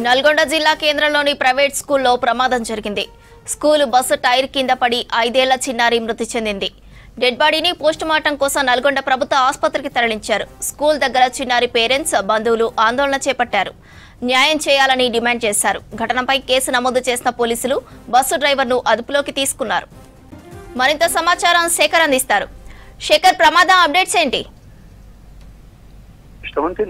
నల్గొండ జిల్లా కేంద్రంలోని ప్రైవేట్ స్కూల్లో ప్రమాదం జరిగింది. స్కూలు బస్సు టైర్ కింద పడి 5 ఏళ్ల చిన్నారి మృతి చెందింది. డెడ్ బాడీని పోస్టుమార్టం కోసం నల్గొండ ప్రభుత్వ ఆసుపత్రికి తరలించారు. స్కూల్ దగ్గర చిన్నారి పేరెంట్స్, బంధువులు ఆందోళన చేపట్టారు. న్యాయం చేయాలని డిమాండ్ చేశారు. ఘటనపై కేసు నమోదు చేసిన పోలీసులు బస్సు డ్రైవర్ను అదుపులోకి తీసుకున్నారు. మరింత సమాచారం శేఖర్ అందిస్తారు. శేఖర్, ప్రమాదం అప్డేట్స్ ఏంటి?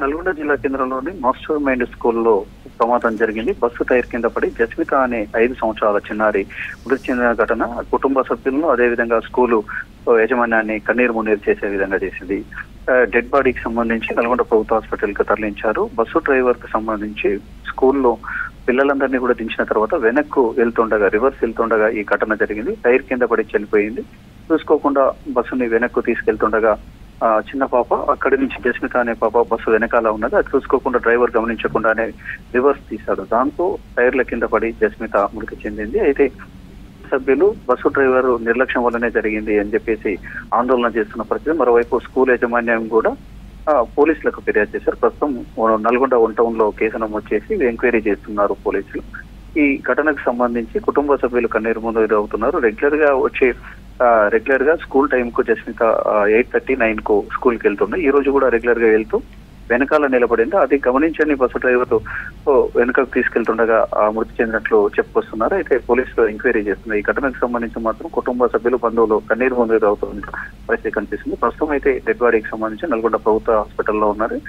నల్గొండ జిల్లా కేంద్రంలోని మాస్టర్ మైండ్ స్కూల్లో ప్రమాదం జరిగింది. బస్సు టైర్ కింద పడి జస్మిత అనే 5 సంవత్సరాల చిన్నారి మృతి చెందిన ఘటన కుటుంబ సభ్యులను, అదేవిధంగా స్కూలు యాజమాన్యాన్ని కన్నీరు మున్నీరు చేసే విధంగా చేసింది. డెడ్ బాడీకి సంబంధించి నల్గొండ ప్రభుత్వ హాస్పిటల్ కి తరలించారు. బస్సు డ్రైవర్ కి సంబంధించి స్కూల్లో పిల్లలందరినీ కూడా దించిన తర్వాత వెనక్కు రివర్స్ వెళ్తుండగా ఈ ఘటన జరిగింది. టైర్ కింద పడి చనిపోయింది. చూసుకోకుండా బస్సుని వెనక్కు తీసుకెళ్తుండగా చిన్న పాప, అక్కడి నుంచి జస్మిత అనే పాప బస్సు వెనకాల ఉన్నది. అది చూసుకోకుండా డ్రైవర్ గమనించకుండానే రివర్స్ తీశాడు. దాంతో టైర్ల కింద పడి జస్మిత మృతి చెందింది. అయితే సభ్యులు బస్సు డ్రైవర్ నిర్లక్ష్యం వల్లనే జరిగింది అని చెప్పేసి ఆందోళన చేస్తున్న పరిస్థితి. మరోవైపు స్కూల్ యాజమాన్యం కూడా పోలీసులకు ఫిర్యాదు చేశారు. ప్రస్తుతం నల్గొండ టౌన్ లో కేసు నమోదు చేసి ఎంక్వైరీ చేస్తున్నారు పోలీసులు. ఈ ఘటనకు సంబంధించి కుటుంబ సభ్యులు కన్నీరు ముందు అవుతున్నారు. రెగ్యులర్ గా స్కూల్ టైం కు జస్మిత 8:39 కు స్కూల్ కి వెళ్తుంది. ఈ రోజు కూడా రెగ్యులర్ గా వెళ్తూ వెనకాల నిలబడింది. అది గమనించని బస్సు డ్రైవర్ వెనుకకు తీసుకెళ్తుండగా మృతి చెందినట్లు చెప్పుకొస్తున్నారు. అయితే పోలీసులు ఎంక్వైరీ చేస్తున్నారు. ఈ ఘటనకు సంబంధించి మాత్రం కుటుంబ సభ్యులు, బంధువులు కన్నీరు ముందు అవుతున్న పరిస్థితి కనిపిస్తుంది. ప్రస్తుతం అయితే డెడ్ బాడీకి సంబంధించి నల్గొండ ప్రభుత్వ హాస్పిటల్లో ఉన్నారు.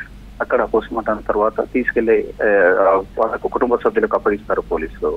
అక్కడ పోస్ట్ మార్టం తర్వాత తీసుకెళ్లి వాళ్ళకు కుటుంబ సభ్యులకు అప్పగిస్తారు పోలీసులు.